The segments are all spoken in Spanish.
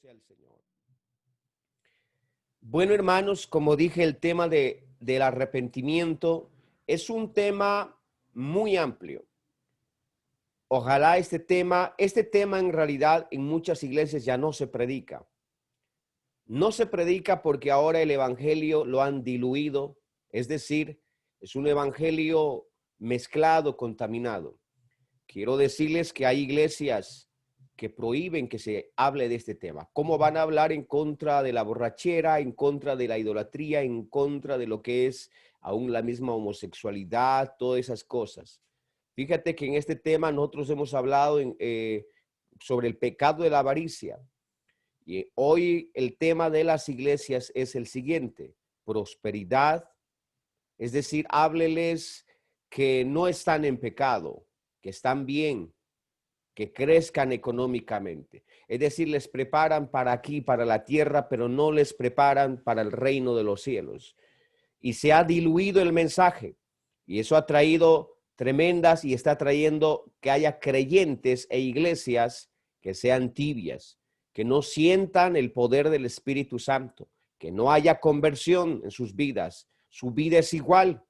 sea el Señor. Bueno, hermanos, como dije, el tema del arrepentimiento es un tema muy amplio. Ojalá este tema en realidad en muchas iglesias ya no se predica. No se predica porque ahora el evangelio lo han diluido, es decir, es un evangelio mezclado, contaminado. Quiero decirles que hay iglesias que prohíben que se hable de este tema. ¿Cómo van a hablar en contra de la borrachera, en contra de la idolatría, en contra de lo que es aún la misma homosexualidad, todas esas cosas? Fíjate que en este tema nosotros hemos hablado sobre el pecado de la avaricia. Y hoy el tema de las iglesias es el siguiente: prosperidad, es decir, hábleles que no están en pecado, que están bien, que crezcan económicamente. Es decir, les preparan para aquí, para la tierra, pero no les preparan para el reino de los cielos. Y se ha diluido el mensaje. Y eso ha traído tremendas y está trayendo que haya creyentes e iglesias que sean tibias, que no sientan el poder del Espíritu Santo, que no haya conversión en sus vidas. Su vida es igual.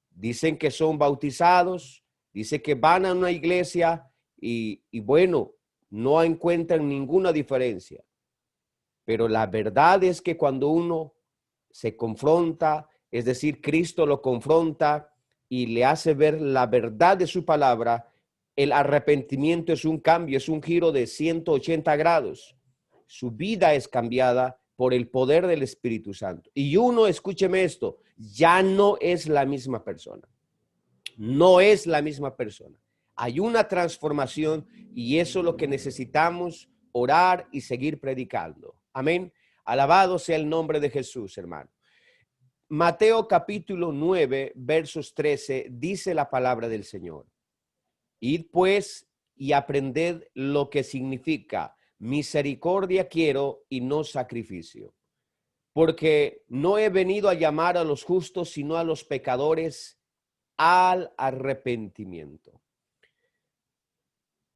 Dicen que son bautizados, dice que van a una iglesia y bueno, no encuentran ninguna diferencia. Pero la verdad es que cuando uno se confronta, es decir, Cristo lo confronta y le hace ver la verdad de su palabra, el arrepentimiento es un cambio, es un giro de 180 grados. Su vida es cambiada por el poder del Espíritu Santo. Y uno, escúcheme esto, ya no es la misma persona. No es la misma persona. Hay una transformación y eso es lo que necesitamos orar y seguir predicando. Amén. Alabado sea el nombre de Jesús, hermano. Mateo capítulo 9, versos 13, dice la palabra del Señor. Id pues y aprended lo que significa misericordia quiero y no sacrificio. Porque no he venido a llamar a los justos, sino a los pecadores al arrepentimiento.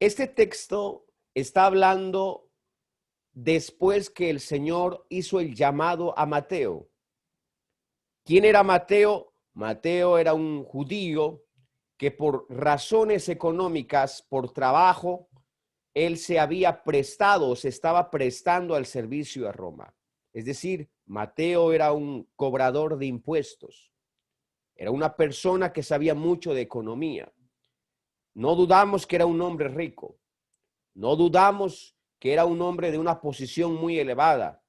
Este texto está hablando después que el Señor hizo el llamado a Mateo. ¿Quién era Mateo? Mateo era un judío que por razones económicas, por trabajo, él se había prestado, se estaba prestando al servicio a Roma. Es decir, Mateo era un cobrador de impuestos. Era una persona que sabía mucho de economía. No dudamos que era un hombre rico. No dudamos que era un hombre de una posición muy elevada.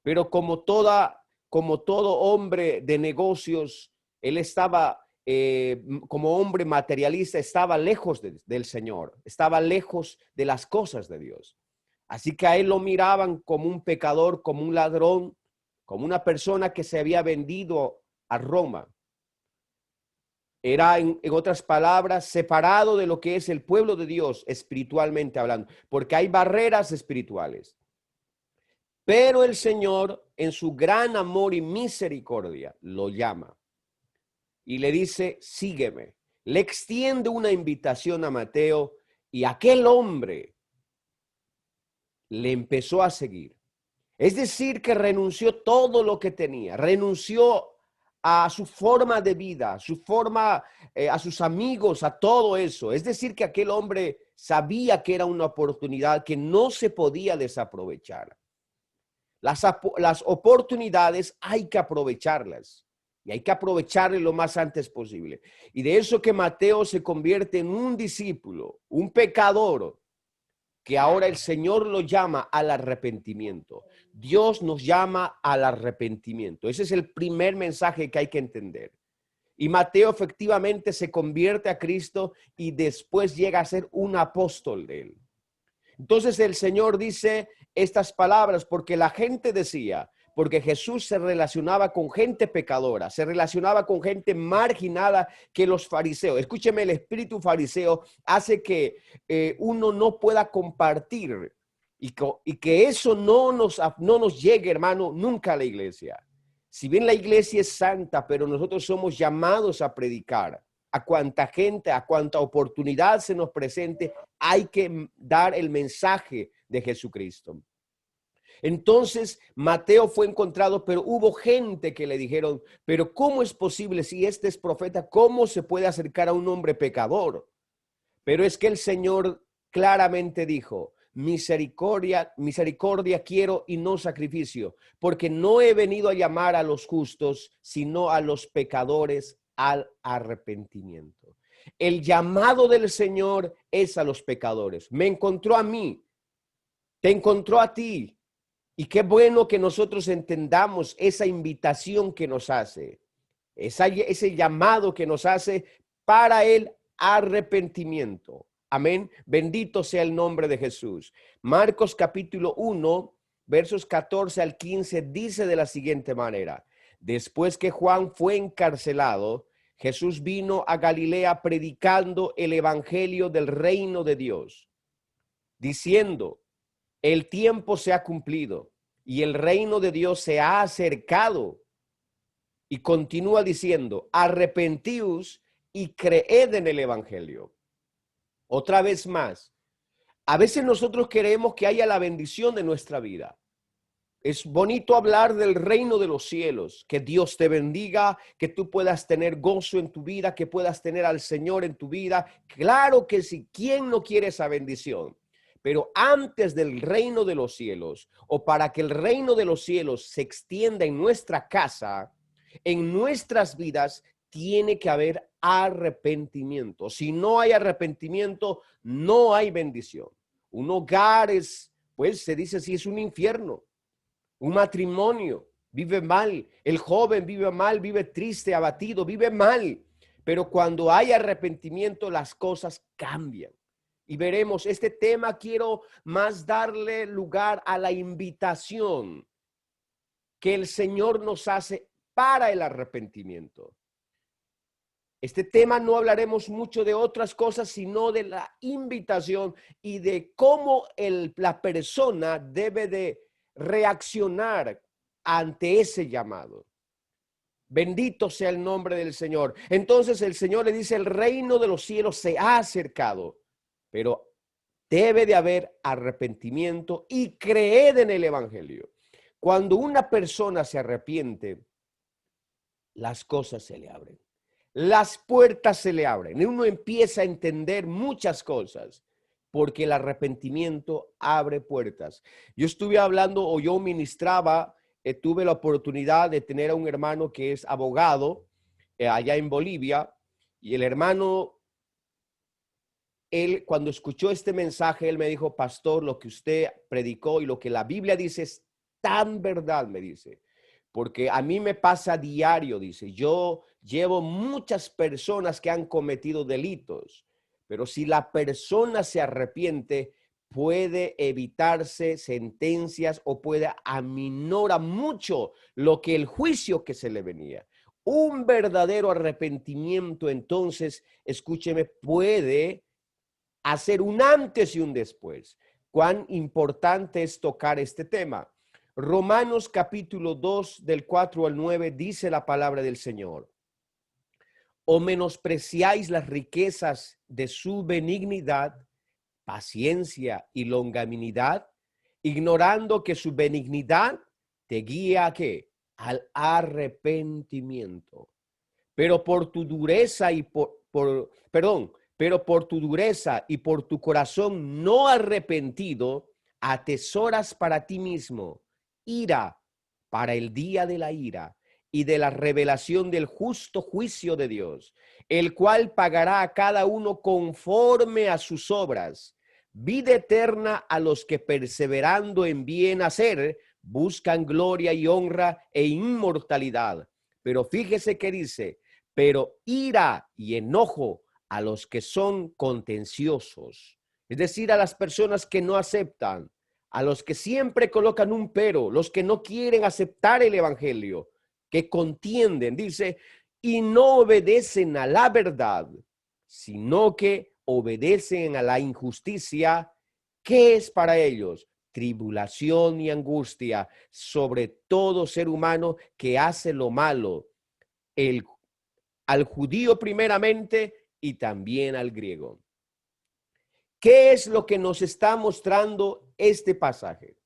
Pero como todo hombre de negocios, él estaba, como hombre materialista, estaba lejos del Señor. Estaba lejos de las cosas de Dios. Así que a él lo miraban como un pecador, como un ladrón, como una persona que se había vendido a Roma. Era, en otras palabras, separado de lo que es el pueblo de Dios espiritualmente hablando, porque hay barreras espirituales. Pero el Señor, en su gran amor y misericordia, lo llama y le dice, sígueme. Le extiende una invitación a Mateo y aquel hombre le empezó a seguir. Es decir, que renunció todo lo que tenía, renunció a su forma de vida, a su forma, a sus amigos, a todo eso. Es decir, que aquel hombre sabía que era una oportunidad que no se podía desaprovechar. Las oportunidades hay que aprovecharlas y hay que aprovecharlas lo más antes posible. Y de eso que Mateo se convierte en un discípulo, un pecador, que ahora el Señor lo llama al arrepentimiento. Dios nos llama al arrepentimiento. Ese es el primer mensaje que hay que entender. Y Mateo efectivamente se convierte a Cristo y después llega a ser un apóstol de él. Entonces el Señor dice estas palabras porque la gente decía, porque Jesús se relacionaba con gente pecadora, se relacionaba con gente marginada que los fariseos. Escúcheme, el espíritu fariseo hace que uno no pueda compartir y que eso no nos llegue, hermano, nunca a la iglesia. Si bien la iglesia es santa, pero nosotros somos llamados a predicar. A cuanta gente, a cuanta oportunidad se nos presente, hay que dar el mensaje de Jesucristo. Entonces Mateo fue encontrado, pero hubo gente que le dijeron, pero ¿cómo es posible si este es profeta? ¿Cómo se puede acercar a un hombre pecador? Pero es que el Señor claramente dijo, misericordia, misericordia quiero y no sacrificio, porque no he venido a llamar a los justos, sino a los pecadores al arrepentimiento. El llamado del Señor es a los pecadores. Me encontró a mí, te encontró a ti. Y qué bueno que nosotros entendamos esa invitación que nos hace, ese llamado que nos hace para el arrepentimiento. Amén. Bendito sea el nombre de Jesús. Marcos capítulo 1, versos 14 al 15 dice de la siguiente manera: después que Juan fue encarcelado, Jesús vino a Galilea predicando el evangelio del reino de Dios, diciendo: el tiempo se ha cumplido y el reino de Dios se ha acercado. Y continúa diciendo: arrepentíos y creed en el evangelio. Otra vez más, a veces nosotros queremos que haya la bendición de nuestra vida. Es bonito hablar del reino de los cielos, que Dios te bendiga, que tú puedas tener gozo en tu vida, que puedas tener al Señor en tu vida. Claro que sí, ¿quién no quiere esa bendición? Pero antes del reino de los cielos, o para que el reino de los cielos se extienda en nuestra casa, en nuestras vidas, tiene que haber arrepentimiento. Si no hay arrepentimiento, no hay bendición. Un hogar es, pues se dice así, es un infierno. Un matrimonio vive mal, el joven vive mal, vive triste, abatido, vive mal. Pero cuando hay arrepentimiento, las cosas cambian. Y veremos, este tema quiero más darle lugar a la invitación que el Señor nos hace para el arrepentimiento. Este tema no hablaremos mucho de otras cosas, sino de la invitación y de cómo la persona debe de reaccionar ante ese llamado. Bendito sea el nombre del Señor. Entonces el Señor le dice: el reino de los cielos se ha acercado, pero debe de haber arrepentimiento y creed en el evangelio. Cuando una persona se arrepiente, las cosas se le abren. Las puertas se le abren y uno empieza a entender muchas cosas, porque el arrepentimiento abre puertas. Yo estuve hablando, o yo ministraba, tuve la oportunidad de tener a un hermano que es abogado allá en Bolivia, y el hermano, él cuando escuchó este mensaje, él me dijo: pastor, lo que usted predicó y lo que la Biblia dice es tan verdad, me dice. Porque a mí me pasa diario, dice, yo llevo muchas personas que han cometido delitos, pero si la persona se arrepiente, puede evitarse sentencias o puede aminorar mucho lo que el juicio que se le venía. Un verdadero arrepentimiento, entonces, escúcheme, puede hacer un antes y un después. Cuán importante es tocar este tema. Romanos capítulo 2 del 4 al 9 dice la palabra del Señor: o menospreciáis las riquezas de su benignidad, paciencia y longanimidad, ignorando que su benignidad te guía ¿a qué? Al arrepentimiento. Pero por tu dureza y pero por tu dureza y por tu corazón no arrepentido, atesoras para ti mismo ira para el día de la ira y de la revelación del justo juicio de Dios, el cual pagará a cada uno conforme a sus obras. Vida eterna a los que perseverando en bien hacer buscan gloria y honra e inmortalidad. Pero fíjese que dice: pero ira y enojo a los que son contenciosos, es decir, a las personas que no aceptan, a los que siempre colocan un pero, los que no quieren aceptar el evangelio, que contienden, dice, y no obedecen a la verdad, sino que obedecen a la injusticia. ¿Qué es para ellos? Tribulación y angustia sobre todo ser humano que hace lo malo, al judío primeramente y también al griego. ¿Qué es lo que nos está mostrando este pasaje?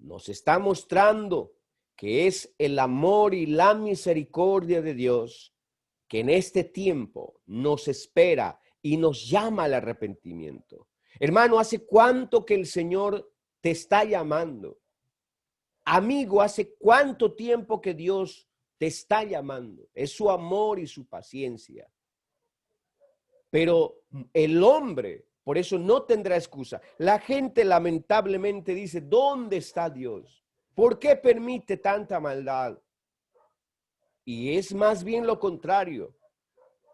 nos está mostrando que es el amor y la misericordia de Dios que en este tiempo nos espera y nos llama al arrepentimiento. Hermano, ¿hace cuánto que el Señor te está llamando? Amigo, ¿hace cuánto tiempo que Dios te está llamando? Es su amor y su paciencia. Pero el hombre, por eso no tendrá excusa. La gente lamentablemente dice, ¿dónde está Dios? ¿Por qué permite tanta maldad? Y es más bien lo contrario.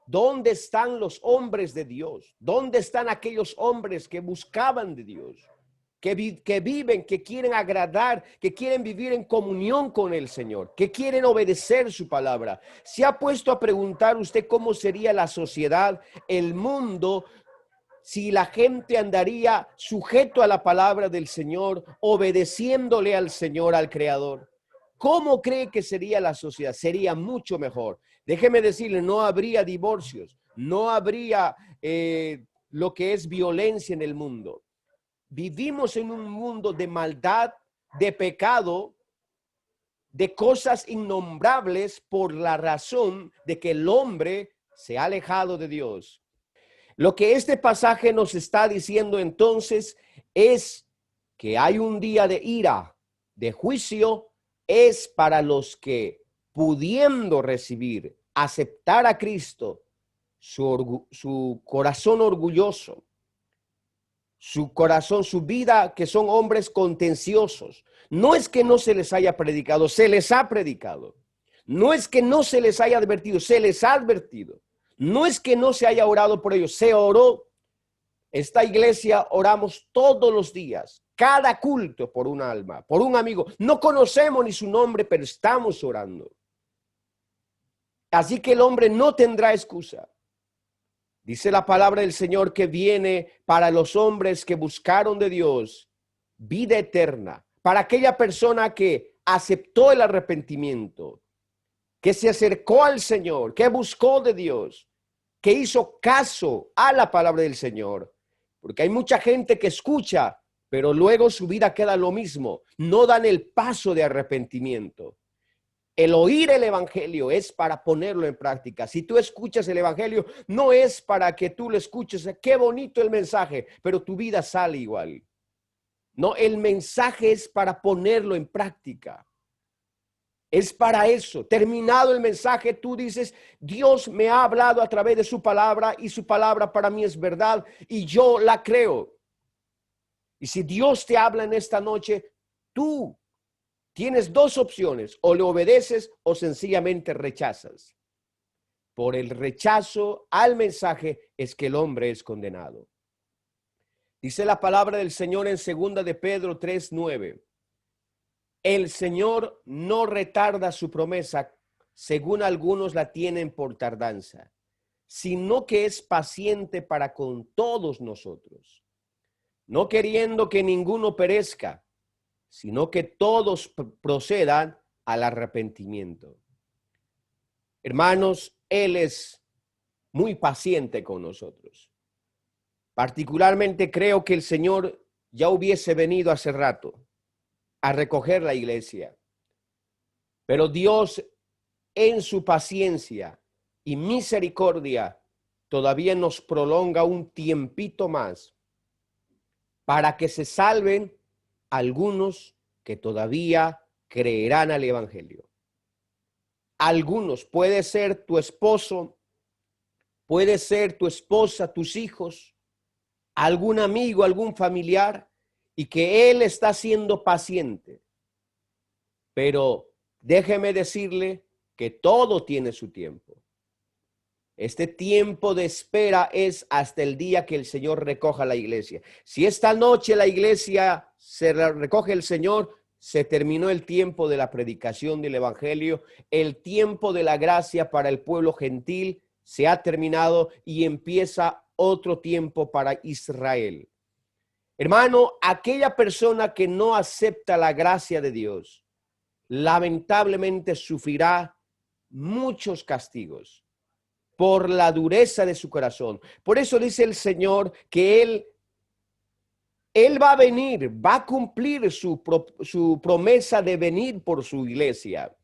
¿Dónde están los hombres de Dios? ¿Dónde están aquellos hombres que buscaban de Dios? Que viven, que quieren agradar, que quieren vivir en comunión con el Señor, que quieren obedecer su palabra. ¿Se ha puesto a preguntar usted cómo sería la sociedad, el mundo, si la gente andaría sujeto a la palabra del Señor, obedeciéndole al Señor, al Creador? ¿Cómo cree que sería la sociedad? Sería mucho mejor. Déjeme decirle, no habría divorcios, no habría lo que es violencia en el mundo. Vivimos en un mundo de maldad, de pecado, de cosas innombrables por la razón de que el hombre se ha alejado de Dios. Lo que este pasaje nos está diciendo entonces es que hay un día de ira, de juicio, es para los que pudiendo recibir, aceptar a Cristo, su corazón orgulloso, su corazón, su vida, que son hombres contenciosos. No es que no se les haya predicado, se les ha predicado. No es que no se les haya advertido, se les ha advertido. No es que no se haya orado por ellos, se oró. Esta iglesia oramos todos los días, cada culto por un alma, por un amigo. No conocemos ni su nombre, pero estamos orando. Así que el hombre no tendrá excusa. Dice la palabra del Señor que viene para los hombres que buscaron de Dios vida eterna, para aquella persona que aceptó el arrepentimiento, que se acercó al Señor, que buscó de Dios, que hizo caso a la palabra del Señor. Porque hay mucha gente que escucha, pero luego su vida queda lo mismo. No dan el paso de arrepentimiento. El oír el evangelio es para ponerlo en práctica. Si tú escuchas el evangelio, no es para que tú lo escuches. Qué bonito el mensaje, pero tu vida sale igual. No, el mensaje es para ponerlo en práctica. Es para eso. Terminado el mensaje, tú dices, Dios me ha hablado a través de su palabra y su palabra para mí es verdad y yo la creo. Y si Dios te habla en esta noche, tú tienes dos opciones, o le obedeces o sencillamente rechazas. Por el rechazo al mensaje es que el hombre es condenado. Dice la palabra del Señor en 2 de Pedro 3:9. El Señor no retarda su promesa, según algunos la tienen por tardanza, sino que es paciente para con todos nosotros, no queriendo que ninguno perezca, sino que todos procedan al arrepentimiento. Hermanos, Él es muy paciente con nosotros. Particularmente creo que el Señor ya hubiese venido hace rato a recoger la iglesia. Pero Dios, en su paciencia y misericordia, todavía nos prolonga un tiempito más para que se salven algunos que todavía creerán al evangelio. Algunos, puede ser tu esposo, puede ser tu esposa, tus hijos, algún amigo, algún familiar, y que él está siendo paciente. Pero déjeme decirle que todo tiene su tiempo. Este tiempo de espera es hasta el día que el Señor recoja la iglesia. Si esta noche la iglesia se recoge el Señor, se terminó el tiempo de la predicación del evangelio, el tiempo de la gracia para el pueblo gentil se ha terminado y empieza otro tiempo para Israel. Hermano, aquella persona que no acepta la gracia de Dios, lamentablemente sufrirá muchos castigos por la dureza de su corazón. Por eso dice el Señor que Él Él va a venir, va a cumplir su promesa de venir por su iglesia.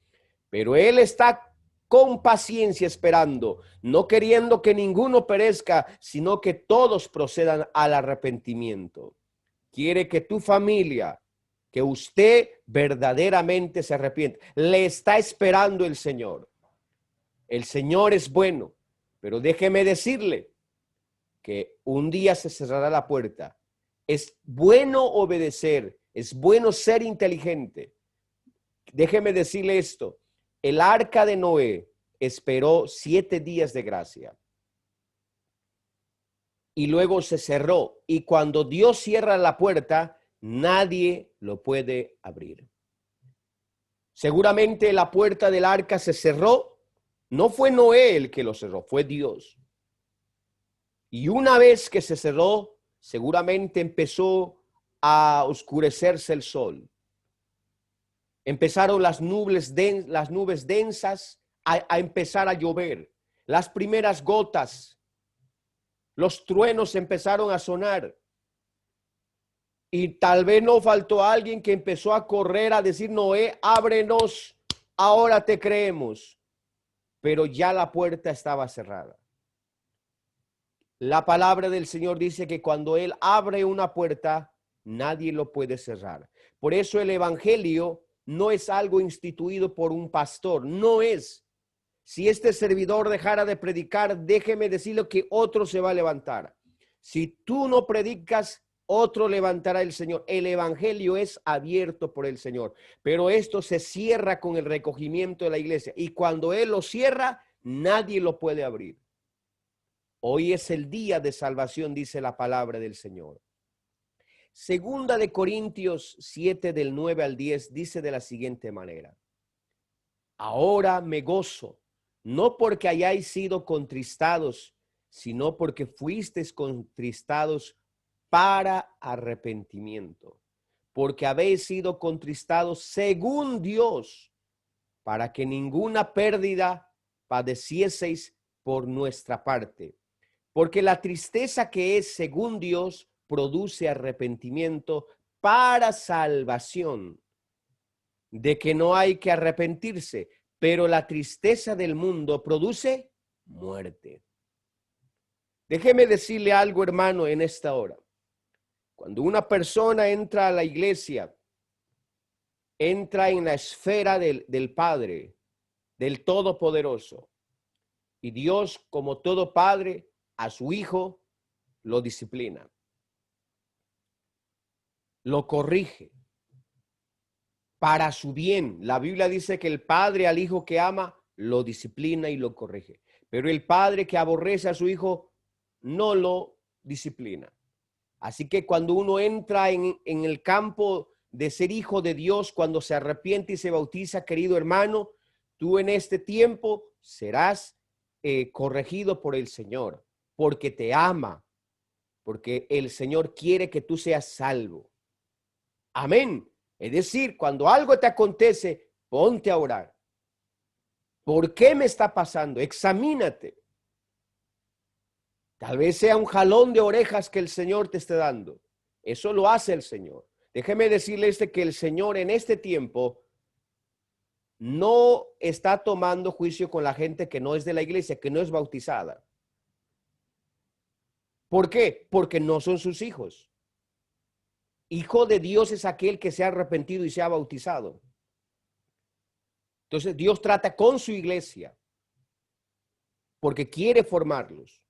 Pero Él está con paciencia esperando, no queriendo que ninguno perezca, sino que todos procedan al arrepentimiento. Quiere que tu familia, que usted verdaderamente se arrepiente. Le está esperando el Señor. El Señor es bueno, pero déjeme decirle que un día se cerrará la puerta. Es bueno obedecer, es bueno ser inteligente. Déjeme decirle esto. El arca de Noé esperó 7 días de gracia y luego se cerró. Y cuando Dios cierra la puerta, nadie lo puede abrir. Seguramente la puerta del arca se cerró. No fue Noé el que lo cerró, fue Dios. Y una vez que se cerró, seguramente empezó a oscurecerse el sol. Empezaron las nubes densas a empezar a llover. Las primeras gotas, los truenos empezaron a sonar. Y tal vez no faltó alguien que empezó a correr a decir, Noé, ábrenos, ahora te creemos. Pero ya la puerta estaba cerrada. La palabra del Señor dice que cuando Él abre una puerta, nadie lo puede cerrar. Por eso el evangelio no es algo instituido por un pastor, no es. Si este servidor dejara de predicar, déjeme decirle que otro se va a levantar. Si tú no predicas, otro levantará el Señor. El evangelio es abierto por el Señor, pero esto se cierra con el recogimiento de la iglesia. Y cuando Él lo cierra, nadie lo puede abrir. Hoy es el día de salvación, dice la palabra del Señor. Segunda de Corintios 7 del 9 al 10 dice de la siguiente manera. Ahora me gozo, no porque hayáis sido contristados, sino porque fuisteis contristados para arrepentimiento. Porque habéis sido contristados según Dios, para que ninguna pérdida padecieseis por nuestra parte. Porque la tristeza que es según Dios produce arrepentimiento para salvación, de que no hay que arrepentirse, pero la tristeza del mundo produce muerte. Déjeme decirle algo, hermano, en esta hora. Cuando una persona entra a la iglesia, entra en la esfera del Padre, del Todopoderoso, y Dios, como todo padre, a su hijo lo disciplina, lo corrige para su bien. La Biblia dice que el padre al hijo que ama lo disciplina y lo corrige, pero el padre que aborrece a su hijo no lo disciplina. Así que cuando uno entra en el campo de ser hijo de Dios, cuando se arrepiente y se bautiza, querido hermano, tú en este tiempo serás corregido por el Señor, porque te ama, porque el Señor quiere que tú seas salvo. Amén. Es decir, cuando algo te acontece, ponte a orar. ¿Por qué me está pasando? Examínate. Tal vez sea un jalón de orejas que el Señor te esté dando. Eso lo hace el Señor. Déjeme decirle que el Señor en este tiempo no está tomando juicio con la gente que no es de la iglesia, que no es bautizada. ¿Por qué? Porque no son sus hijos. Hijo de Dios es aquel que se ha arrepentido y se ha bautizado. Entonces Dios trata con su iglesia porque quiere formarlos.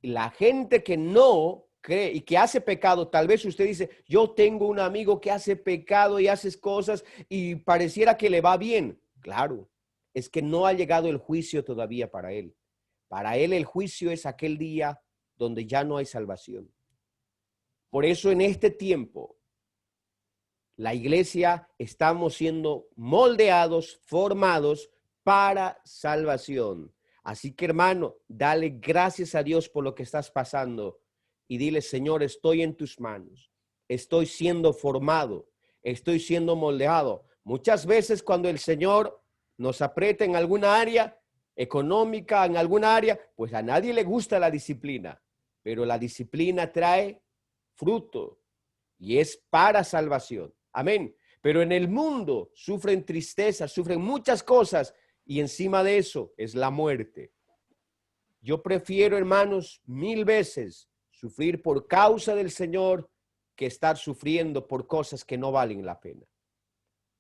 La gente que no cree y que hace pecado, tal vez usted dice, yo tengo un amigo que hace pecado y hace cosas y pareciera que le va bien. Claro, es que no ha llegado el juicio todavía para él. Para él el juicio es aquel día donde ya no hay salvación. Por eso en este tiempo, la iglesia estamos siendo moldeados, formados para salvación. Así que, hermano, dale gracias a Dios por lo que estás pasando y dile, Señor, estoy en tus manos. Estoy siendo formado, estoy siendo moldeado. Muchas veces cuando el Señor nos aprieta en alguna área económica, en alguna área, pues a nadie le gusta la disciplina, pero la disciplina trae fruto, y es para salvación. Amén. Pero en el mundo sufren tristeza, sufren muchas cosas y encima de eso es la muerte. Yo prefiero, hermanos, 1000 veces sufrir por causa del Señor que estar sufriendo por cosas que no valen la pena.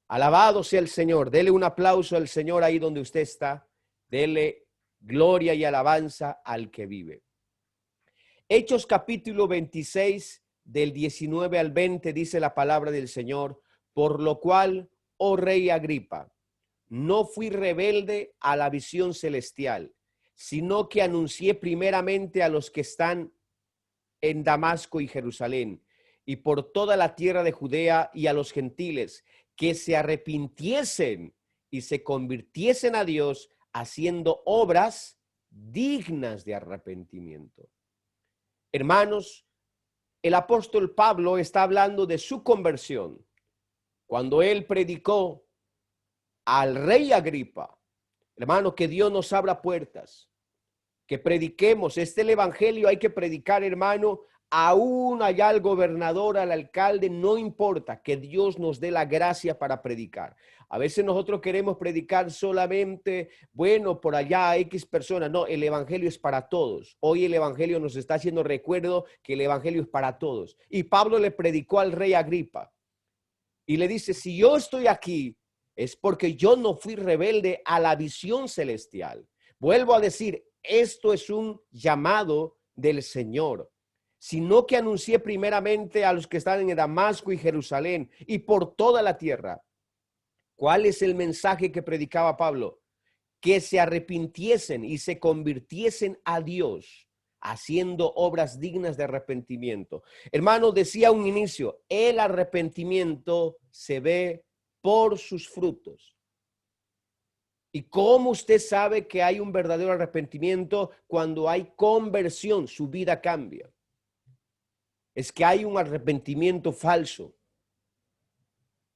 Alabado sea el Señor. Dele un aplauso al Señor ahí donde usted está. Dele gloria y alabanza al que vive. Hechos capítulo 26 del 19 al 20 dice la palabra del Señor: por lo cual, oh rey Agripa, no fui rebelde a la visión celestial, sino que anuncié primeramente a los que están en Damasco y Jerusalén, y por toda la tierra de Judea, y a los gentiles, que se arrepintiesen y se convirtiesen a Dios, haciendo obras dignas de arrepentimiento. Hermanos, el apóstol Pablo está hablando de su conversión cuando él predicó al rey Agripa. Hermano, que Dios nos abra puertas, que prediquemos el evangelio. Hay que predicar, hermano, aún allá al gobernador, al alcalde, no importa, que Dios nos dé la gracia para predicar. A veces nosotros queremos predicar solamente, bueno, por allá a X personas. No, el evangelio es para todos. Hoy el evangelio nos está haciendo recuerdo que el evangelio es para todos. Y Pablo le predicó al rey Agripa y le dice: si yo estoy aquí, es porque yo no fui rebelde a la visión celestial. Vuelvo a decir, esto es un llamado del Señor, sino que anuncié primeramente a los que están en Damasco y Jerusalén y por toda la tierra. ¿Cuál es el mensaje que predicaba Pablo? Que se arrepintiesen y se convirtiesen a Dios, haciendo obras dignas de arrepentimiento. Hermano, decía a un inicio, el arrepentimiento se ve por sus frutos. ¿Y cómo usted sabe que hay un verdadero arrepentimiento? Cuando hay conversión, su vida cambia. Es que hay un arrepentimiento falso.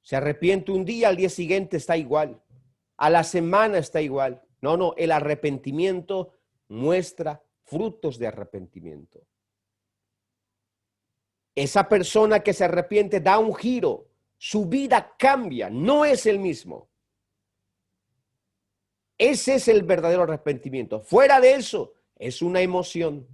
Se arrepiente un día, al día siguiente está igual. A la semana está igual. No, el arrepentimiento muestra frutos de arrepentimiento. Esa persona que se arrepiente da un giro. Su vida cambia, no es el mismo. Ese es el verdadero arrepentimiento. Fuera de eso, es una emoción.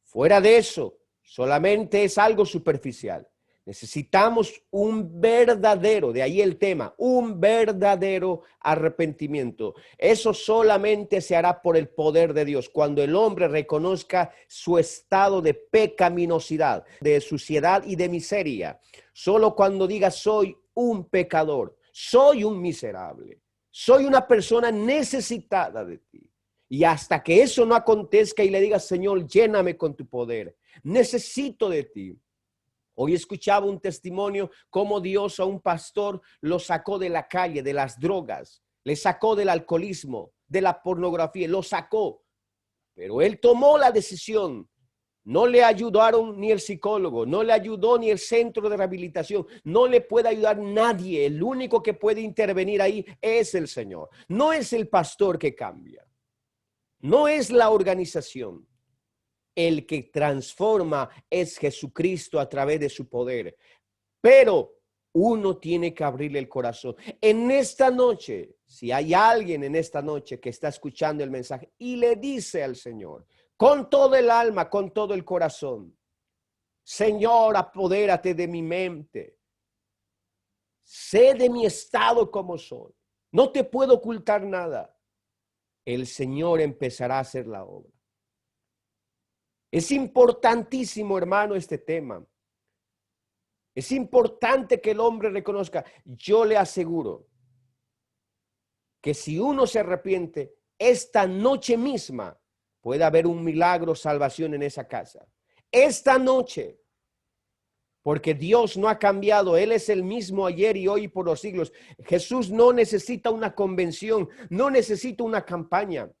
Fuera de eso, solamente es algo superficial. Necesitamos un verdadero, de ahí el tema, un verdadero arrepentimiento. Eso solamente se hará por el poder de Dios, cuando el hombre reconozca su estado de pecaminosidad, de suciedad y de miseria. Solo cuando diga: soy un pecador, soy un miserable, soy una persona necesitada de ti. Y hasta que eso no acontezca y le digas: Señor, lléname con tu poder, necesito de ti. Hoy escuchaba un testimonio cómo Dios a un pastor lo sacó de la calle, de las drogas, le sacó del alcoholismo, de la pornografía, lo sacó. Pero él tomó la decisión. No le ayudaron ni el psicólogo, no le ayudó ni el centro de rehabilitación, no le puede ayudar nadie. El único que puede intervenir ahí es el Señor. No es el pastor que cambia, no es la organización. El que transforma es Jesucristo a través de su poder. Pero uno tiene que abrirle el corazón. En esta noche, si hay alguien en esta noche que está escuchando el mensaje y le dice al Señor, con todo el alma, con todo el corazón: Señor, apodérate de mi mente. Sé de mi estado como soy. No te puedo ocultar nada. El Señor empezará a hacer la obra. Es importantísimo, hermano, este tema. Es importante que el hombre reconozca. Yo le aseguro que si uno se arrepiente, esta noche misma puede haber un milagro, salvación en esa casa. Esta noche. Porque Dios no ha cambiado. Él es el mismo ayer y hoy y por los siglos. Jesús no necesita una convención, no necesita una campaña.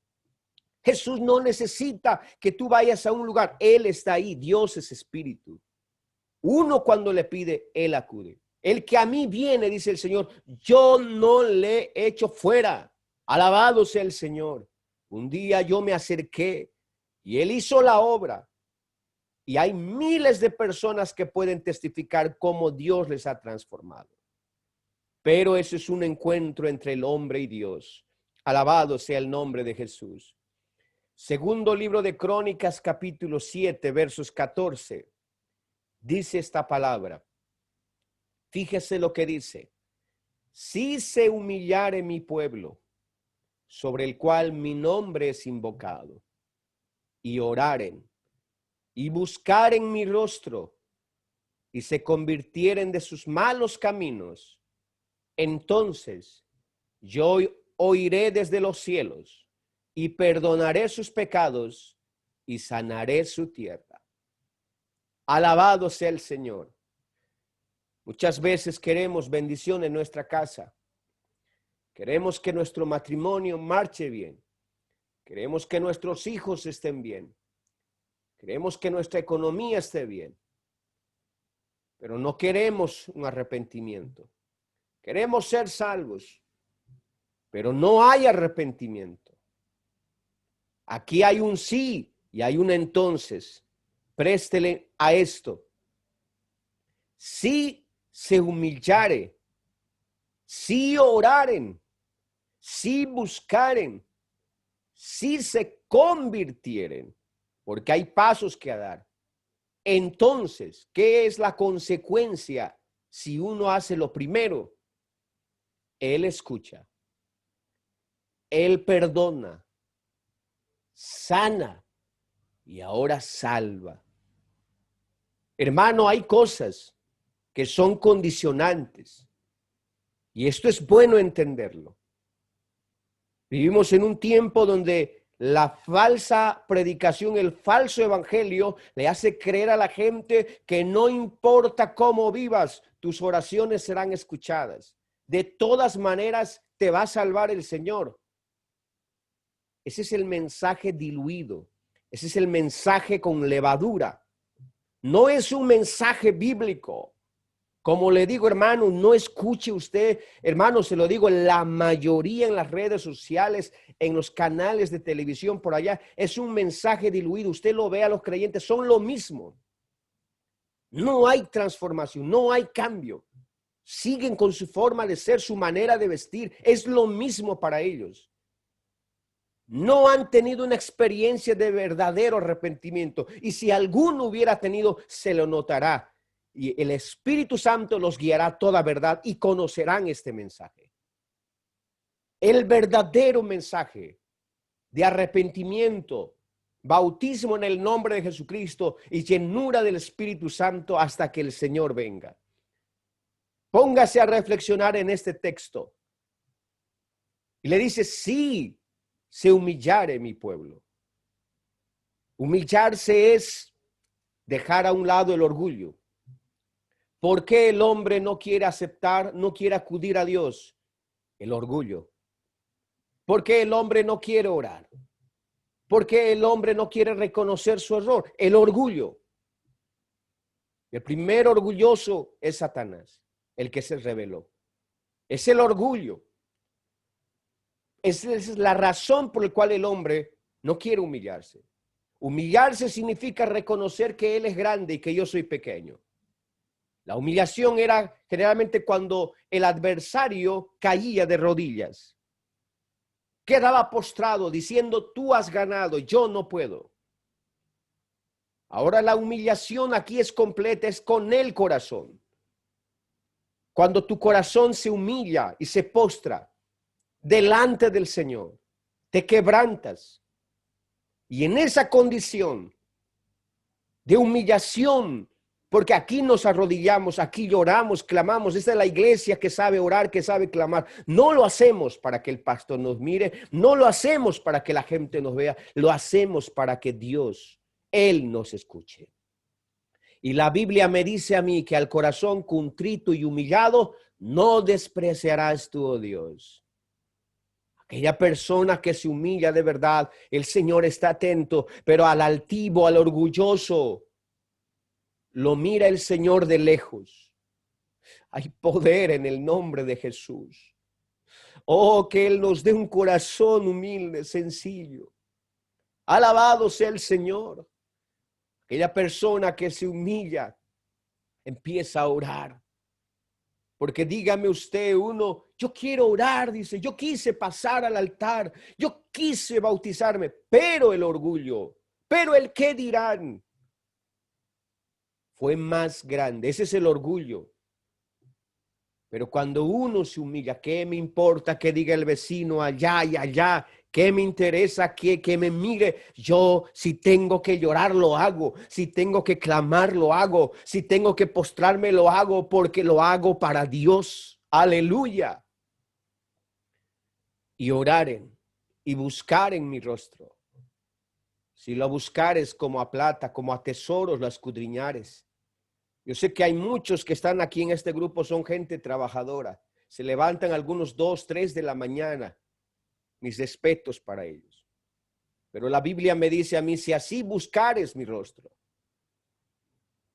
Jesús no necesita que tú vayas a un lugar. Él está ahí. Dios es espíritu. Uno cuando le pide, Él acude. El que a mí viene, dice el Señor, yo no le echo fuera. Alabado sea el Señor. Un día yo me acerqué y Él hizo la obra. Y hay miles de personas que pueden testificar cómo Dios les ha transformado. Pero eso es un encuentro entre el hombre y Dios. Alabado sea el nombre de Jesús. Segundo libro de Crónicas, capítulo 7, versos 14. Dice esta palabra. Fíjese lo que dice. Si se humillare mi pueblo, sobre el cual mi nombre es invocado, y oraren, y buscaren mi rostro, y se convirtieren de sus malos caminos, entonces yo oiré desde los cielos, y perdonaré sus pecados, y sanaré su tierra. Alabado sea el Señor. Muchas veces queremos bendición en nuestra casa. Queremos que nuestro matrimonio marche bien. Queremos que nuestros hijos estén bien. Queremos que nuestra economía esté bien. Pero no queremos un arrepentimiento. Queremos ser salvos, pero no hay arrepentimiento. Aquí hay un sí y hay un entonces. Préstele a esto. Si se humillare, si oraren, si buscaren, si se convirtieren, porque hay pasos que dar. Entonces, ¿qué es la consecuencia si uno hace lo primero? Él escucha, Él perdona, sana y ahora salva. Hermano, hay cosas que son condicionantes y esto es bueno entenderlo. Vivimos en un tiempo donde la falsa predicación, el falso evangelio le hace creer a la gente que no importa cómo vivas, tus oraciones serán escuchadas. De todas maneras te va a salvar el Señor. Ese es el mensaje diluido. Ese es el mensaje con levadura. No es un mensaje bíblico. Como le digo, hermano, no escuche usted, hermano, se lo digo, la mayoría en las redes sociales, en los canales de televisión por allá, es un mensaje diluido. Usted lo ve a los creyentes, son lo mismo. No hay transformación, no hay cambio. Siguen con su forma de ser, su manera de vestir, es lo mismo para ellos. No han tenido una experiencia de verdadero arrepentimiento. Y si alguno hubiera tenido, se lo notará. Y el Espíritu Santo los guiará a toda verdad y conocerán este mensaje. El verdadero mensaje de arrepentimiento, bautismo en el nombre de Jesucristo y llenura del Espíritu Santo hasta que el Señor venga. Póngase a reflexionar en este texto. Y le dice, sí, se humillare mi pueblo. Humillarse es dejar a un lado el orgullo. ¿Por qué el hombre no quiere aceptar, no quiere acudir a Dios? El orgullo. ¿Por qué el hombre no quiere orar? ¿Por qué el hombre no quiere reconocer su error? El orgullo. El primer orgulloso es Satanás, el que se rebeló. Es el orgullo. Esa es la razón por la cual el hombre no quiere humillarse. Humillarse significa reconocer que él es grande y que yo soy pequeño. La humillación era generalmente cuando el adversario caía de rodillas. Quedaba postrado diciendo, tú has ganado, yo no puedo. Ahora la humillación aquí es completa, es con el corazón. Cuando tu corazón se humilla y se postra delante del Señor, te quebrantas. Y en esa condición de humillación, porque aquí nos arrodillamos, aquí lloramos, clamamos. Esta es la iglesia que sabe orar, que sabe clamar. No lo hacemos para que el pastor nos mire, no lo hacemos para que la gente nos vea, lo hacemos para que Dios, Él nos escuche. Y la Biblia me dice a mí que al corazón contrito y humillado no despreciarás tú, oh Dios. Aquella persona que se humilla de verdad, el Señor está atento, pero al altivo, al orgulloso, lo mira el Señor de lejos. Hay poder en el nombre de Jesús. Oh, que Él nos dé un corazón humilde, sencillo. Alabado sea el Señor. Aquella persona que se humilla empieza a orar. Porque dígame usted, yo quiero orar, dice, yo quise pasar al altar, yo quise bautizarme, pero el orgullo, pero el qué dirán, fue más grande. Ese es el orgullo. Pero cuando uno se humilla, ¿qué me importa que diga el vecino allá y allá? ¿Qué me interesa que me mire? Yo, si tengo que llorar, lo hago. Si tengo que clamar, lo hago. Si tengo que postrarme, lo hago, porque lo hago para Dios. Aleluya. Y oraren y buscaren mi rostro. Si lo buscares como a plata, como a tesoros, lo escudriñares. Yo sé que hay muchos que están aquí en este grupo, son gente trabajadora. Se levantan algunos 2, 3 de la mañana. Mis respetos para ellos. Pero la Biblia me dice a mí, si así buscares mi rostro.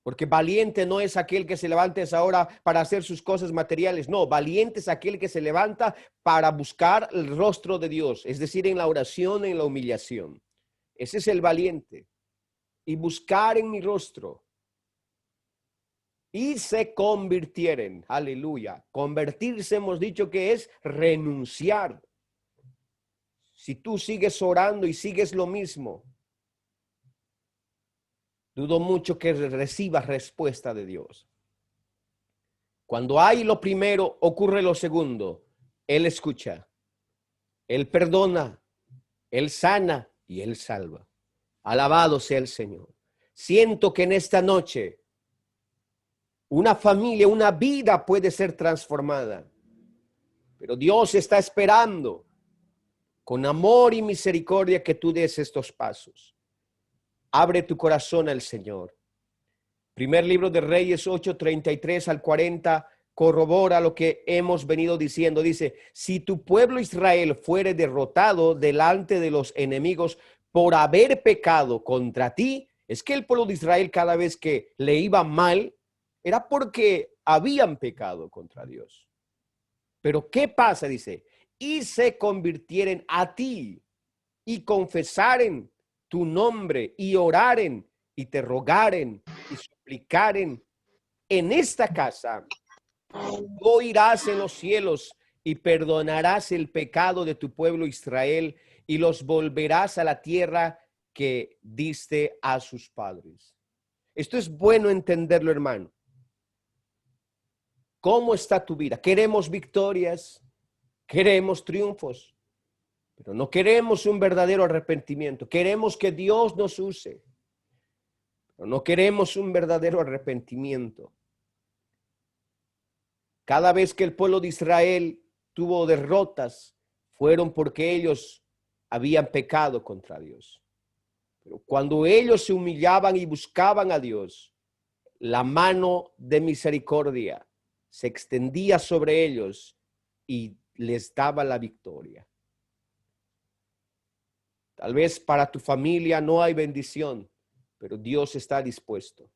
Porque valiente no es aquel que se levanta a esa hora para hacer sus cosas materiales. No, valiente es aquel que se levanta para buscar el rostro de Dios. Es decir, en la oración, en la humillación. Ese es el valiente. Y buscar en mi rostro. Y se convirtieren. Aleluya. Convertirse hemos dicho que es renunciar. Si tú sigues orando y sigues lo mismo, dudo mucho que recibas respuesta de Dios. Cuando hay lo primero, ocurre lo segundo. Él escucha, Él perdona, Él sana y Él salva. Alabado sea el Señor. Siento que en esta noche una familia, una vida puede ser transformada. Pero Dios está esperando con amor y misericordia que tú des estos pasos. Abre tu corazón al Señor. Primer libro de Reyes 8:33 al 40 corrobora lo que hemos venido diciendo. Dice, si tu pueblo Israel fuere derrotado delante de los enemigos por haber pecado contra ti, es que el pueblo de Israel cada vez que le iba mal, era porque habían pecado contra Dios. Pero ¿qué pasa? Dice, y se convirtieren a ti y confesaren tu nombre y oraren y te rogaren y suplicaren en esta casa, oirás en los cielos y perdonarás el pecado de tu pueblo Israel y los volverás a la tierra que diste a sus padres. Esto es bueno entenderlo, hermano. ¿Cómo está tu vida? Queremos victorias, queremos triunfos, pero no queremos un verdadero arrepentimiento. Queremos que Dios nos use, pero no queremos un verdadero arrepentimiento. Cada vez que el pueblo de Israel tuvo derrotas, fueron porque ellos habían pecado contra Dios. Pero cuando ellos se humillaban y buscaban a Dios, la mano de misericordia se extendía sobre ellos y les daba la victoria. Tal vez para tu familia no hay bendición, pero Dios está dispuesto.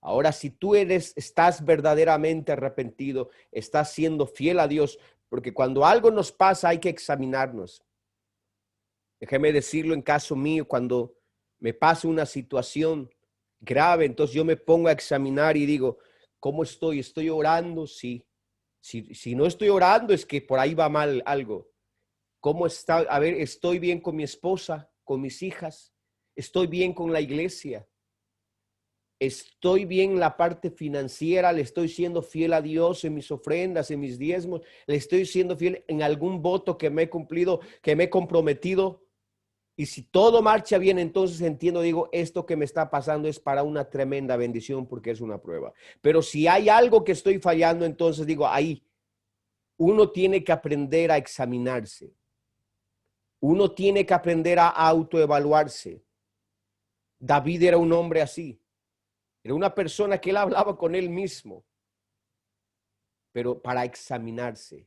Ahora, si tú estás verdaderamente arrepentido, estás siendo fiel a Dios, porque cuando algo nos pasa hay que examinarnos. Déjeme decirlo en caso mío, cuando me pasa una situación grave, entonces yo me pongo a examinar y digo, ¿cómo estoy? ¿Estoy orando? Sí. Si no estoy orando es que por ahí va mal algo. ¿Cómo está? A ver, ¿estoy bien con mi esposa, con mis hijas? ¿Estoy bien con la iglesia? ¿Estoy bien en la parte financiera? ¿Le estoy siendo fiel a Dios en mis ofrendas, en mis diezmos? ¿Le estoy siendo fiel en algún voto que me he cumplido, que me he comprometido? Y si todo marcha bien, entonces entiendo, digo, esto que me está pasando es para una tremenda bendición porque es una prueba. Pero si hay algo que estoy fallando, entonces digo, ahí uno tiene que aprender a examinarse. Uno tiene que aprender a autoevaluarse. David era un hombre así. Era una persona que él hablaba con él mismo, pero para examinarse.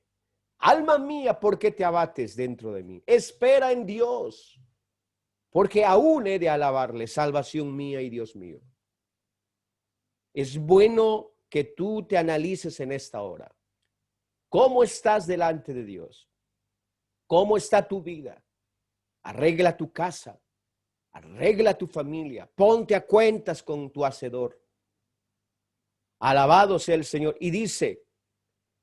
Alma mía, ¿por qué te abates dentro de mí? Espera en Dios, porque aún he de alabarle, salvación mía y Dios mío. Es bueno que tú te analices en esta hora. ¿Cómo estás delante de Dios? ¿Cómo está tu vida? Arregla tu casa. arregla tu familia, ponte a cuentas con tu hacedor. Alabado sea el Señor. Y dice,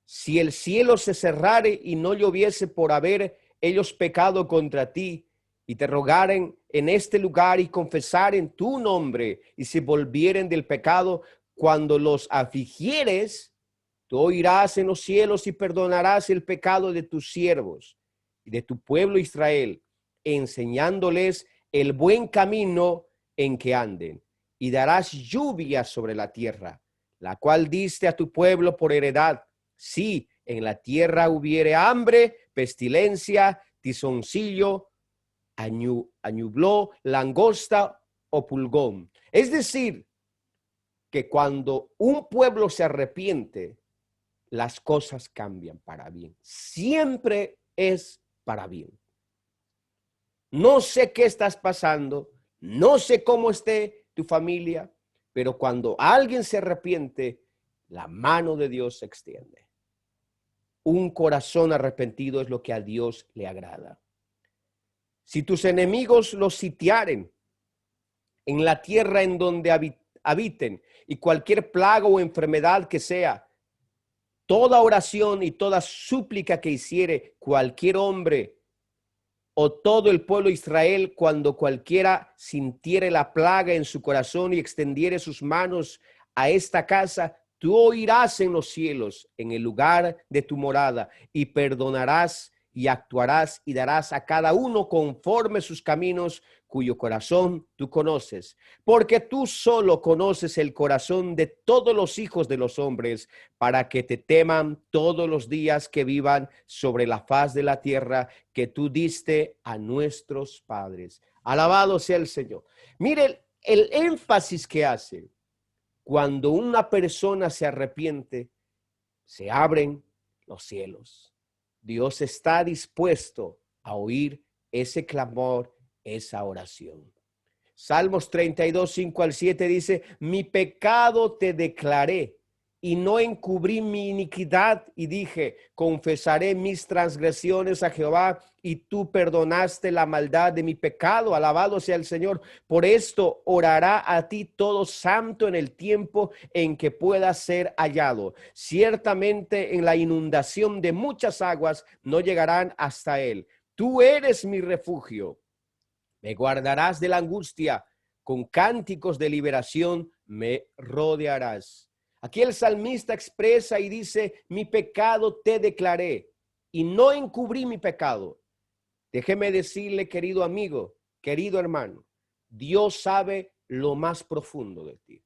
si el cielo se cerrare y no lloviese por haber ellos pecado contra ti, y te rogaren en este lugar y confesaren tu nombre, y se volvieren del pecado, cuando los afligieres, tú oirás en los cielos y perdonarás el pecado de tus siervos y de tu pueblo Israel, enseñándoles el buen camino en que anden, y darás lluvia sobre la tierra, la cual diste a tu pueblo por heredad. Si en la tierra hubiere hambre, pestilencia, tizoncillo, añubló, langosta o pulgón. Es decir, que cuando un pueblo se arrepiente, las cosas cambian para bien. Siempre es para bien. No sé qué estás pasando, no sé cómo esté tu familia, pero cuando alguien se arrepiente, la mano de Dios se extiende. Un corazón arrepentido es lo que a Dios le agrada. Si tus enemigos los sitiaren en la tierra en donde habiten, y cualquier plaga o enfermedad que sea, toda oración y toda súplica que hiciere cualquier hombre o todo el pueblo de Israel, cuando cualquiera sintiere la plaga en su corazón y extendiere sus manos a esta casa, tú oirás en los cielos, en el lugar de tu morada, y perdonarás y actuarás y darás a cada uno conforme sus caminos, cuyo corazón tú conoces. Porque tú solo conoces el corazón de todos los hijos de los hombres, para que te teman todos los días que vivan sobre la faz de la tierra que tú diste a nuestros padres. Alabado sea el Señor. Mire el énfasis que hace. Cuando una persona se arrepiente, se abren los cielos. Dios está dispuesto a oír ese clamor, esa oración. Salmos 32, 5 al 7 dice, mi pecado te declaré y no encubrí mi iniquidad, y dije, confesaré mis transgresiones a Jehová, y tú perdonaste la maldad de mi pecado. Alabado sea el Señor. Por esto orará a ti todo santo en el tiempo en que pueda ser hallado. Ciertamente en la inundación de muchas aguas no llegarán hasta él. Tú eres mi refugio. Me guardarás de la angustia, con cánticos de liberación me rodearás. Aquí el salmista expresa y dice, mi pecado te declaré y no encubrí mi pecado. Déjeme decirle, querido amigo, querido hermano, Dios sabe lo más profundo de ti.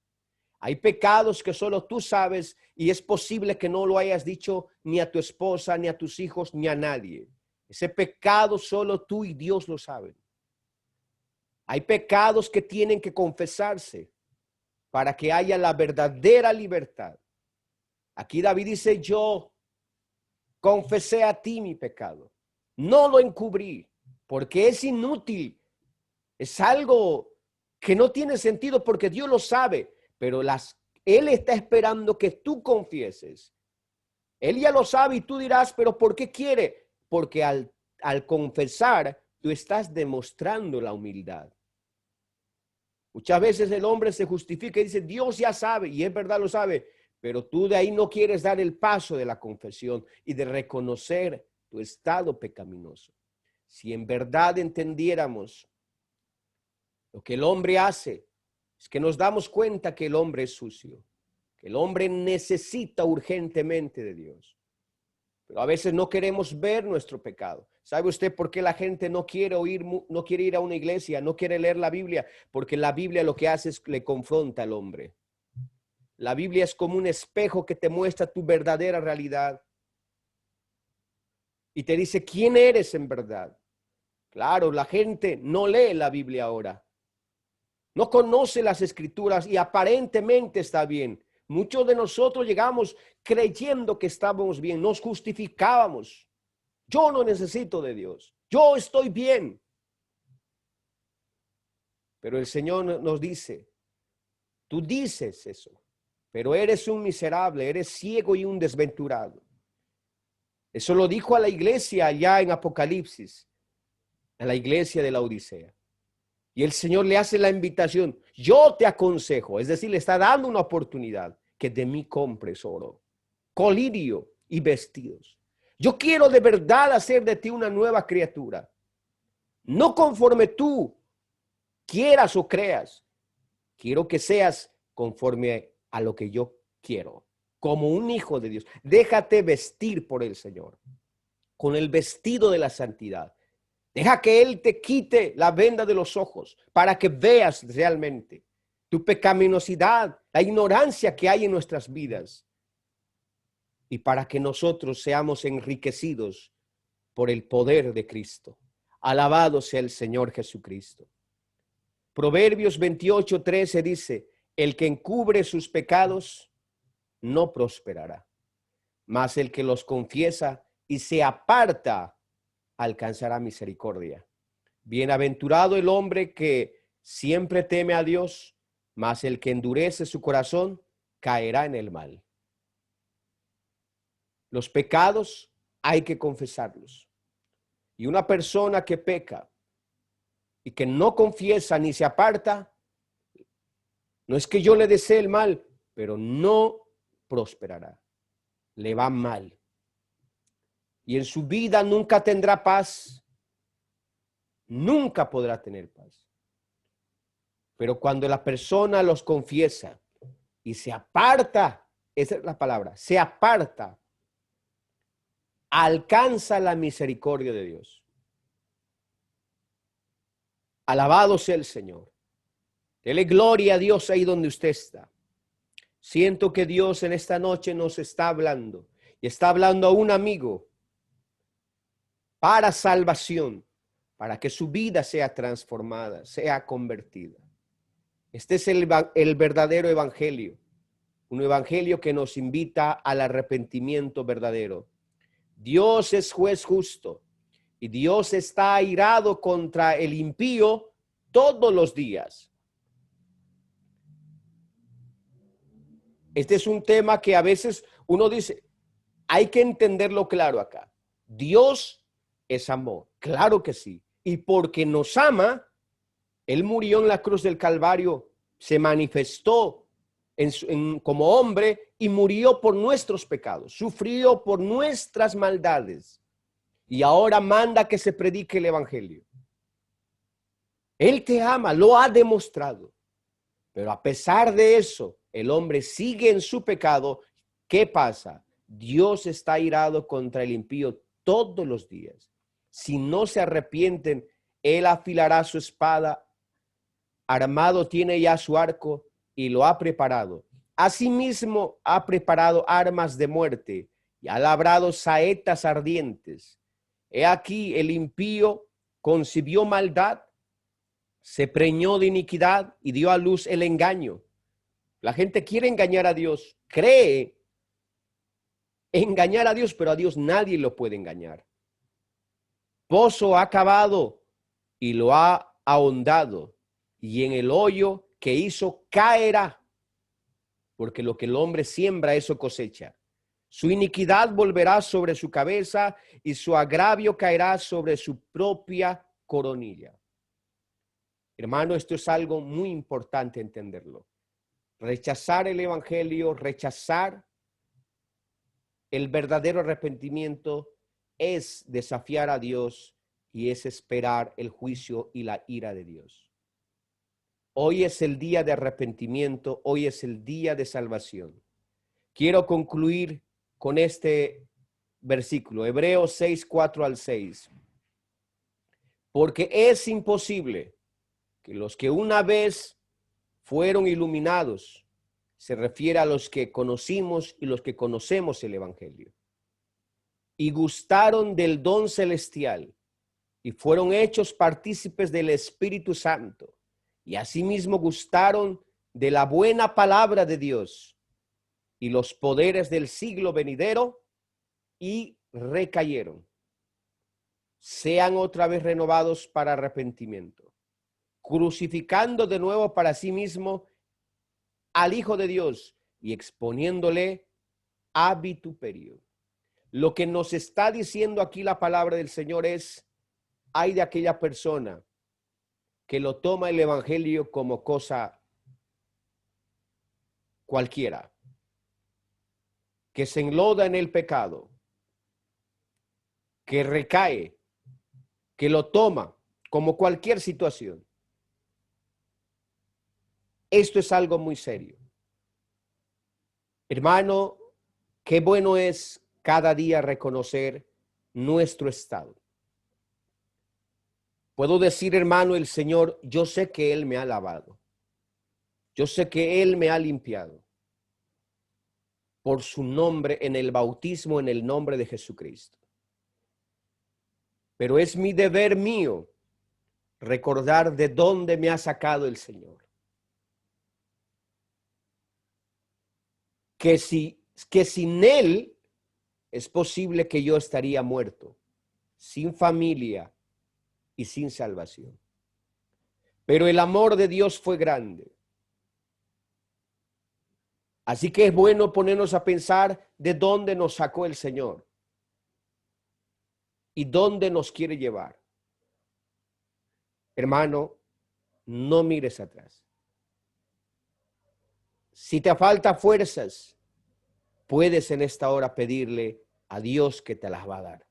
Hay pecados que solo tú sabes, y es posible que no lo hayas dicho ni a tu esposa, ni a tus hijos, ni a nadie. Ese pecado solo tú y Dios lo saben. Hay pecados que tienen que confesarse para que haya la verdadera libertad. Aquí David dice, yo confesé a ti mi pecado. No lo encubrí, porque es inútil. Es algo que no tiene sentido, porque Dios lo sabe, pero Él está esperando que tú confieses. Él ya lo sabe y tú dirás, pero ¿por qué quiere? Porque al confesar, tú estás demostrando la humildad. Muchas veces el hombre se justifica y dice, Dios ya sabe, y es verdad, lo sabe, pero tú de ahí no quieres dar el paso de la confesión y de reconocer tu estado pecaminoso. Si en verdad entendiéramos lo que el hombre hace, es que nos damos cuenta que el hombre es sucio, que el hombre necesita urgentemente de Dios. Pero a veces no queremos ver nuestro pecado. ¿Sabe usted por qué la gente no quiere ir a una iglesia, no quiere leer la Biblia? Porque la Biblia lo que hace es le confronta al hombre. La Biblia es como un espejo que te muestra tu verdadera realidad y te dice quién eres en verdad. Claro, la gente no lee la Biblia ahora. No conoce las escrituras y aparentemente está bien. Muchos de nosotros llegamos creyendo que estábamos bien, nos justificábamos. Yo no necesito de Dios, yo estoy bien. Pero el Señor nos dice, tú dices eso, pero eres un miserable, eres ciego y un desventurado. Eso lo dijo a la iglesia allá en Apocalipsis, a la iglesia de la Odisea. Y el Señor le hace la invitación. Yo te aconsejo, es decir, le está dando una oportunidad, que de mí compres oro, colirio y vestidos. Yo quiero de verdad hacer de ti una nueva criatura. No conforme tú quieras o creas. Quiero que seas conforme a lo que yo quiero, como un hijo de Dios. Déjate vestir por el Señor, con el vestido de la santidad. Deja que Él te quite la venda de los ojos para que veas realmente tu pecaminosidad, la ignorancia que hay en nuestras vidas, y para que nosotros seamos enriquecidos por el poder de Cristo. Alabado sea el Señor Jesucristo. Proverbios 28:13 dice: el que encubre sus pecados no prosperará, mas el que los confiesa y se aparta alcanzará misericordia. Bienaventurado el hombre que siempre teme a Dios, mas el que endurece su corazón caerá en el mal. Los pecados hay que confesarlos. Y una persona que peca y que no confiesa ni se aparta, no es que yo le desee el mal, pero no prosperará. Le va mal. Y en su vida nunca tendrá paz. Nunca podrá tener paz. Pero cuando la persona los confiesa y se aparta, esa es la palabra, se aparta, alcanza la misericordia de Dios. Alabado sea el Señor. Dele gloria a Dios ahí donde usted está. Siento que Dios en esta noche nos está hablando, y está hablando a un amigo para salvación, para que su vida sea transformada, sea convertida. Este es el verdadero evangelio, un evangelio que nos invita al arrepentimiento verdadero. Dios es juez justo y Dios está airado contra el impío todos los días. Este es un tema que a veces uno dice, hay que entenderlo claro acá. Dios es amor, claro que sí. Y porque nos ama, Él murió en la cruz del Calvario, se manifestó como hombre y murió por nuestros pecados, sufrió por nuestras maldades. Y ahora manda que se predique el evangelio. Él te ama, lo ha demostrado. Pero a pesar de eso, el hombre sigue en su pecado. ¿Qué pasa? Dios está irado contra el impío todos los días. Si no se arrepienten, Él afilará su espada, armado tiene ya su arco y lo ha preparado. Asimismo ha preparado armas de muerte y ha labrado saetas ardientes. He aquí el impío concibió maldad, se preñó de iniquidad y dio a luz el engaño. La gente quiere engañar a Dios, cree engañar a Dios, pero a Dios nadie lo puede engañar. Pozo ha cavado y lo ha ahondado, y en el hoyo que hizo caerá, porque lo que el hombre siembra, eso cosecha. Su iniquidad volverá sobre su cabeza y su agravio caerá sobre su propia coronilla. Hermano, esto es algo muy importante entenderlo. Rechazar el evangelio, rechazar el verdadero arrepentimiento es desafiar a Dios y es esperar el juicio y la ira de Dios. Hoy es el día de arrepentimiento, hoy es el día de salvación. Quiero concluir con este versículo, Hebreos 6, 4 al 6. Porque es imposible que los que una vez fueron iluminados, se refiere a los que conocimos y los que conocemos el evangelio, y gustaron del don celestial y fueron hechos partícipes del Espíritu Santo, y asimismo gustaron de la buena palabra de Dios y los poderes del siglo venidero, y recayeron, sean otra vez renovados para arrepentimiento, crucificando de nuevo para sí mismo al Hijo de Dios y exponiéndole a vituperio. Lo que nos está diciendo aquí la palabra del Señor es: ay de aquella persona que lo toma el evangelio como cosa cualquiera, que se enloda en el pecado, que recae, que lo toma como cualquier situación. Esto es algo muy serio. Hermano, qué bueno es cada día reconocer nuestro estado. Puedo decir, hermano, el Señor, yo sé que Él me ha lavado. Yo sé que Él me ha limpiado por su nombre en el bautismo, en el nombre de Jesucristo. Pero es mi deber mío recordar de dónde me ha sacado el Señor. Que sin Él es posible que yo estaría muerto, sin familia y sin salvación. Pero el amor de Dios fue grande. Así que es bueno ponernos a pensar de dónde nos sacó el Señor y dónde nos quiere llevar. Hermano, no mires atrás. Si te falta fuerzas, puedes en esta hora pedirle a Dios que te las va a dar.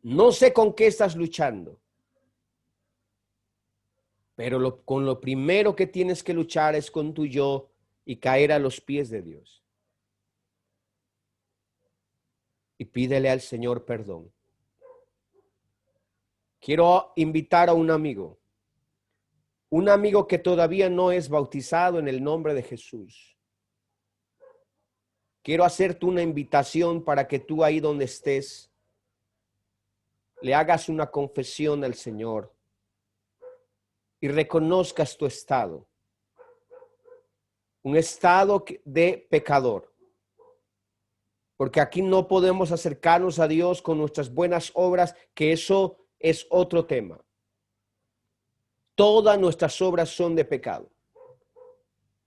No sé con qué estás luchando, pero con lo primero que tienes que luchar es con tu yo y caer a los pies de Dios. Y pídele al Señor perdón. Quiero invitar a un amigo que todavía no es bautizado en el nombre de Jesús. Quiero hacerte una invitación para que tú ahí donde estés le hagas una confesión al Señor y reconozcas tu estado. Un estado de pecador. Porque aquí no podemos acercarnos a Dios con nuestras buenas obras, que eso es otro tema. Todas nuestras obras son de pecado.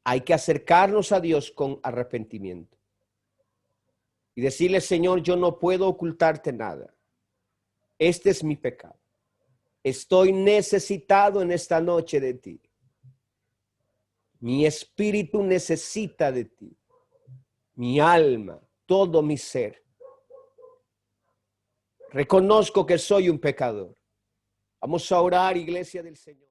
Hay que acercarnos a Dios con arrepentimiento. Y decirle, Señor, yo no puedo ocultarte nada. Este es mi pecado. Estoy necesitado en esta noche de ti. Mi espíritu necesita de ti. Mi alma, todo mi ser. Reconozco que soy un pecador. Vamos a orar, iglesia del Señor.